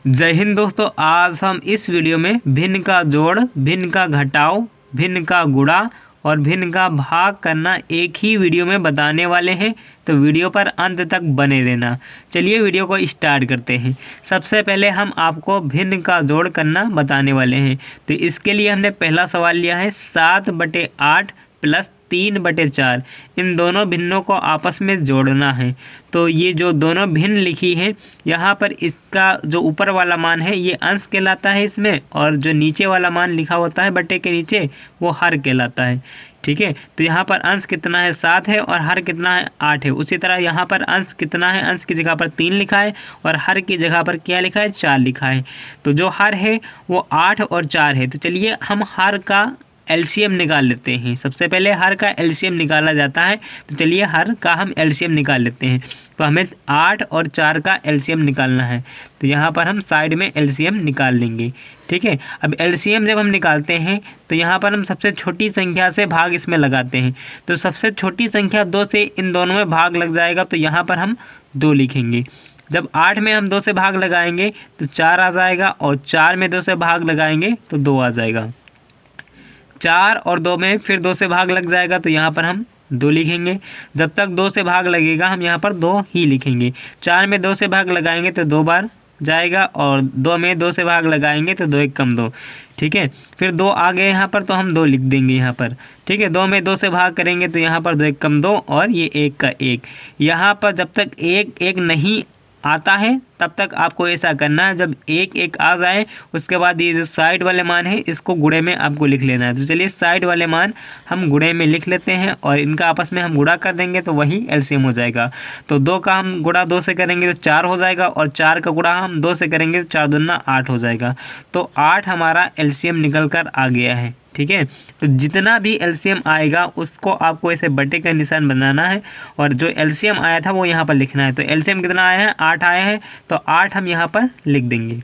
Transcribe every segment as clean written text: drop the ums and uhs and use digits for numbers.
जय हिंद दोस्तों। आज हम इस वीडियो में भिन्न का जोड़, भिन्न का घटाव, भिन्न का गुणा और भिन्न का भाग करना एक ही वीडियो में बताने वाले हैं, तो वीडियो पर अंत तक बने रहना। चलिए वीडियो को स्टार्ट करते हैं। सबसे पहले हम आपको भिन्न का जोड़ करना बताने वाले हैं। तो इसके लिए हमने पहला सवाल लिया है 7/8 प्लस 3/4। इन दोनों भिन्नों को आपस में जोड़ना है। तो ये जो दोनों भिन्न लिखी है, यहाँ पर इसका जो ऊपर वाला मान है ये अंश कहलाता है इसमें, और जो नीचे वाला मान लिखा होता है बटे के नीचे वो हर कहलाता है। ठीक है, तो यहाँ पर अंश कितना है 7 है और हर कितना है 8 है। उसी तरह यहाँ पर अंश कितना है, अंश की जगह पर 3 लिखा है और हर की जगह पर क्या लिखा है 4 लिखा है। तो जो हर है वो 8 और 4 है। तो चलिए हम हर का एलसीएम निकाल लेते हैं। सबसे पहले हर का एलसीएम निकाला जाता है, तो चलिए हर का हम एलसीएम निकाल लेते हैं। तो हमें 8 और 4 का एलसीएम निकालना है, तो यहाँ पर हम साइड में एलसीएम निकाल लेंगे। ठीक है, अब एलसीएम जब हम निकालते हैं तो यहाँ पर हम सबसे छोटी संख्या से भाग इसमें लगाते हैं। तो सबसे छोटी संख्या 2 से इन दोनों में भाग लग जाएगा, तो यहाँ पर हम 2 लिखेंगे। जब 8 में हम 2 से भाग लगाएंगे तो 4 आ जाएगा, और 4 में 2 से भाग लगाएंगे तो 2 आ जाएगा। 4 और 2 में फिर 2 से भाग लग जाएगा, तो यहाँ पर हम 2 लिखेंगे। जब तक 2 से भाग लगेगा हम यहाँ पर 2 ही लिखेंगे। 4 में 2 से भाग लगाएंगे तो 2 बार जाएगा, और 2 में 2 से भाग लगाएंगे तो 2 1 कम 2। ठीक है, फिर 2 आ गए यहाँ पर तो हम 2 लिख देंगे यहाँ पर। ठीक है, 2 में 2 से भाग करेंगे तो यहाँ पर 2 1 कम 2 और ये 1 का 1। यहाँ पर जब तक 1 1 नहीं आता है तब तक आपको ऐसा करना है, जब 1 1 आ जाए उसके बाद ये जो साइड वाले मान है इसको गुणे में आपको लिख लेना है। तो चलिए साइड वाले मान हम गुणे में लिख लेते हैं और इनका आपस में हम गुणा कर देंगे तो वही एलसीएम हो जाएगा। तो 2 का हम गुणा 2 से करेंगे तो 4 हो जाएगा, और 4 का गुणा हम 2 से करेंगे तो 4 दूना 8 हो जाएगा। तो 8 हमारा एलसीएम निकल कर आ गया है। ठीक है, तो जितना भी एलसीएम आएगा उसको आपको ऐसे बटे का निशान बनाना है, और जो एलसीएम आया था वो यहाँ पर लिखना है। तो एलसीएम कितना आया है 8 आया है, तो 8 हम यहाँ पर लिख देंगे।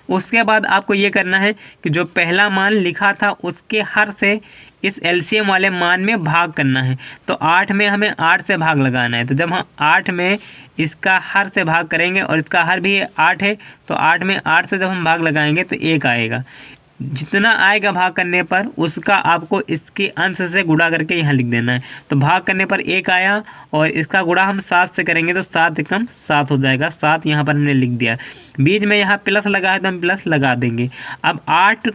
उसके बाद आपको ये करना है कि जो पहला मान लिखा था उसके हर से इस एलसीएम वाले मान में भाग करना है। तो 8 में हमें 8 से भाग लगाना है। तो जब हम 8 में इसका हर से भाग करेंगे और इसका हर भी 8 है, तो 8 में 8 से जब हम भाग लगाएंगे तो 1 आएगा। जितना आएगा भाग करने पर उसका आपको इसके अंश से गुणा करके यहाँ लिख देना है। तो भाग करने पर 1 आया और इसका गुणा हम 7 से करेंगे तो 7 एकम 7 हो जाएगा। 7 यहाँ पर हमने लिख दिया। बीच में यहाँ प्लस लगा है तो हम प्लस लगा देंगे। अब 8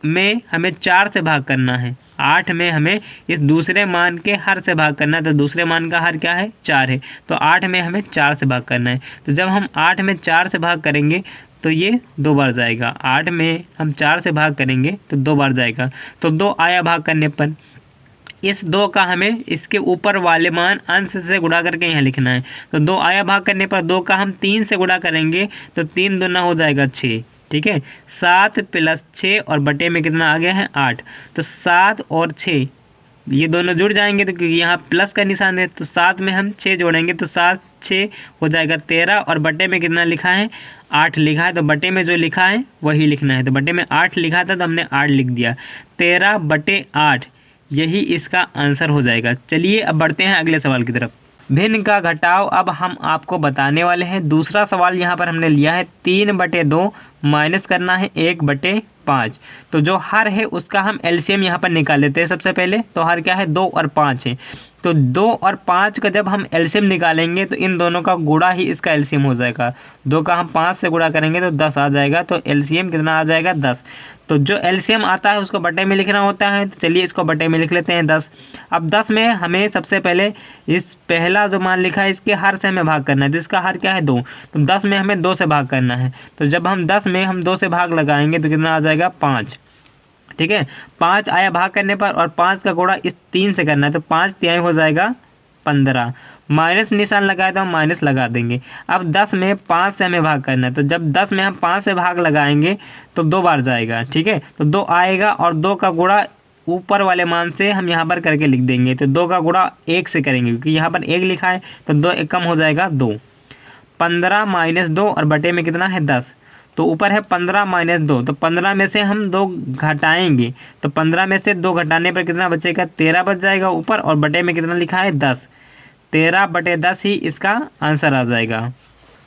में हमें 4 से भाग करना है। 8 में हमें इस दूसरे मान के हर से भाग करना है। तो दूसरे मान का हर क्या है 4 है, तो 8 में हमें 4 से भाग करना है। तो जब हम 8 में 4 से भाग करेंगे तो ये 2 बार जाएगा। 8 में हम 4 से भाग करेंगे तो 2 बार जाएगा। तो 2 आया भाग करने पर, इस 2 का हमें इसके ऊपर वाले मान अंश से गुणा करके यहाँ लिखना है। तो 2 आया भाग करने पर 2 का हम 3 से गुणा करेंगे तो 3 दूना हो जाएगा 6। ठीक है, 7 प्लस 6 और बटे में कितना आ गया है 8। तो 7 और 6 ये दोनों जुड़ जाएंगे, तो क्योंकि यहाँ प्लस का निशान है तो 7 में हम 6 जोड़ेंगे तो 7 6 हो जाएगा 13, और बटे में कितना लिखा है 8 लिखा है। तो बटे में जो लिखा है वही लिखना है। तो बटे में 8 लिखा था तो हमने 8 लिख दिया। 13/8 यही इसका आंसर हो जाएगा। चलिए अब बढ़ते हैं अगले सवाल की तरफ। भिन्न का घटाव अब हम आपको बताने वाले हैं। दूसरा सवाल यहाँ पर हमने लिया है 3/2 माइनस करना है 1/5। तो जो हर है उसका हम एलसीएम यहाँ पर निकाल लेते हैं सबसे पहले। तो हर क्या है 2 और 5 है। तो 2 और 5 का जब हम एलसीएम निकालेंगे तो इन दोनों का गुणा ही इसका एलसीएम हो जाएगा। 2 का हम 5 से गुणा करेंगे तो 10 आ जाएगा। तो एलसीएम कितना आ जाएगा 10। तो जो एलसीएम आता है उसको बटे में लिखना होता है। तो चलिए इसको बटे में लिख लेते हैं 10। अब 10 में हमें सबसे पहले इस पहला जो मान लिखा है इसके हर से हमें भाग करना है। तो इसका हर क्या है 2। तो 10 में हमें 2 से भाग करना है। तो जब हम 10 में हम 2 से भाग लगाएंगे तो कितना आ जाएगा 5। ठीक है, 5 आया भाग करने पर, और 5 का गुणा इस 3 से करना है। तो 5 तिहाई हो जाएगा 15। माइनस निशान लगाए तो हम माइनस लगा देंगे। अब 10 में 5 से हमें भाग करना है। तो जब 10 में हम 5 से भाग लगाएंगे तो 2 बार जाएगा। ठीक है, तो 2 आएगा और 2 का गुणा ऊपर वाले मान से हम यहाँ पर करके लिख देंगे। तो 2 का गुणा 1 से करेंगे क्योंकि यहाँ पर 1 लिखा है। तो 2 1 कम हो जाएगा 2। 15 - 2 और बटे में कितना है 10। तो ऊपर है 15 - 2। तो 15 में से हम 2 घटाएंगे। तो 15 में से 2 घटाने पर कितना बचेगा 13 बच जाएगा ऊपर, और बटे में कितना लिखा है 10। 13/10 ही इसका आंसर आ जाएगा।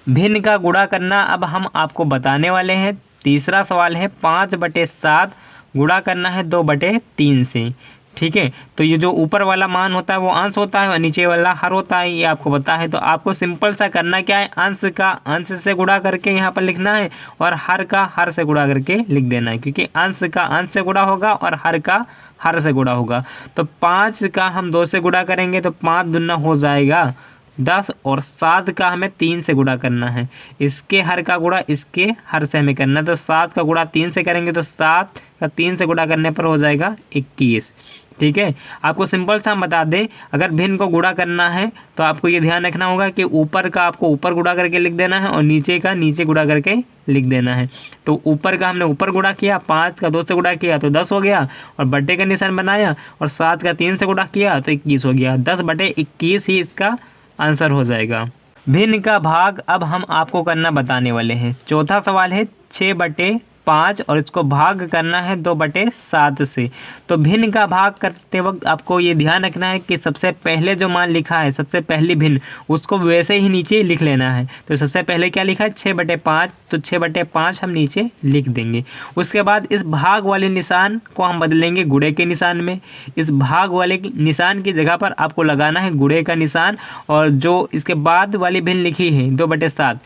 भिन्न का गुणा करना अब हम आपको बताने वाले हैं। तीसरा सवाल है 5/7 गुणा करना है 2/3 से। ठीक है, तो ये जो ऊपर वाला मान होता है वो अंश होता है और नीचे वाला हर होता है, ये आपको पता है। तो आपको सिंपल सा करना क्या है, अंश का अंश से गुणा करके यहाँ पर लिखना है और हर का हर से गुणा करके लिख देना है, क्योंकि अंश का अंश से गुणा होगा और हर का हर से गुणा होगा। तो 5 का हम 2 से गुणा करेंगे तो 5 दूना हो जाएगा 10 और 7 का हमें 3 से गुणा करना है। इसके हर का गुणा इसके हर से हमें करना है, तो 7 का गुणा 3 से करेंगे तो 7 का 3 से गुणा करने पर हो जाएगा 21। ठीक है, आपको सिंपल सा हम बता दें, अगर भिन्न को गुणा करना है तो आपको ये ध्यान रखना होगा कि ऊपर का आपको ऊपर गुणा करके लिख देना है और नीचे का नीचे गुणा करके लिख देना है। तो ऊपर का हमने ऊपर गुणा किया, 5 का 2 से गुणा किया तो 10 हो गया और बट्टे का निशान बनाया और 7 का 3 से गुणा किया तो 21 हो गया। 10/21 ही इसका आंसर हो जाएगा। भिन्न का भाग अब हम आपको करना बताने वाले हैं। चौथा सवाल है 6/5 और इसको भाग करना है 2/7 से। तो भिन्न का भाग करते वक्त आपको ये ध्यान रखना है कि सबसे पहले जो मान लिखा है, सबसे पहली भिन्न, उसको वैसे ही नीचे लिख लेना है। तो सबसे पहले क्या लिखा है 6/5, तो 6/5 हम नीचे लिख देंगे। उसके बाद इस भाग वाले निशान को हम बदलेंगे गुणे के निशान में। इस भाग वाले निशान की जगह पर आपको लगाना है गुणे का निशान, और जो इसके बाद वाली भिन्न लिखी है 2/7,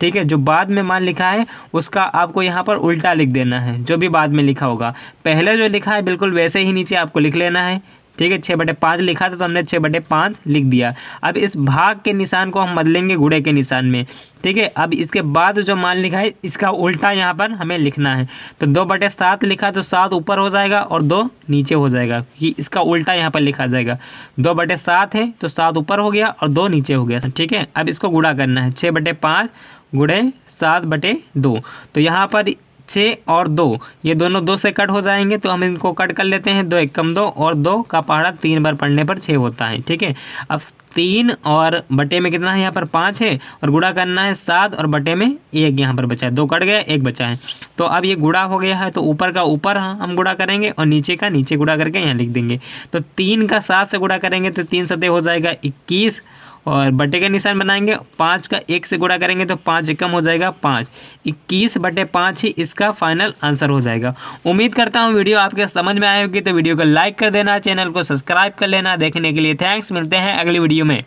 ठीक है, जो बाद में मान लिखा है उसका आपको यहाँ पर उल्टा लिख देना है, जो भी बाद में लिखा होगा। पहले जो लिखा है बिल्कुल वैसे ही नीचे आपको लिख लेना है। ठीक है, 6/5 लिखा था तो हमने 6/5 लिख दिया। अब इस भाग के निशान को हम बदलेंगे गुणे के निशान में। ठीक है, अब इसके बाद जो मान लिखा है इसका उल्टा यहाँ पर हमें लिखना है। तो 2/7 लिखा तो 7 ऊपर हो जाएगा और 2 नीचे हो जाएगा, कि इसका उल्टा यहाँ पर लिखा जाएगा। 2/7 है तो 7 ऊपर हो गया और 2 नीचे हो गया। ठीक है, अब इसको गुणा करना है, 6/5 गुणे 7/2। तो यहाँ पर 6 और 2, ये दोनों 2 से कट हो जाएंगे, तो हम इनको कट कर लेते हैं। 2 एकम 2 और 2 का पहाड़ा 3 बार पढ़ने पर 6 होता है। ठीक है, अब 3 और बटे में कितना है, यहाँ पर 5 है और गुणा करना है 7 और बटे में 1 यहाँ पर बचा है, 2 कट गया 1 बचा है। तो अब ये गुणा हो गया है, तो ऊपर का ऊपर हम गुणा करेंगे और नीचे का नीचे गुणा करके यहाँ लिख देंगे। तो 3 का 7 से गुणा करेंगे तो 3 7 हो जाएगा 21 और बटे का निशान बनाएंगे। 5 का 1 से गुणा करेंगे तो 5 एकम हो जाएगा 5। 21/5 ही इसका फाइनल आंसर हो जाएगा। उम्मीद करता हूँ वीडियो आपके समझ में आई होगी, तो वीडियो को लाइक कर देना, चैनल को सब्सक्राइब कर लेना। देखने के लिए थैंक्स, मिलते हैं अगली वीडियो में।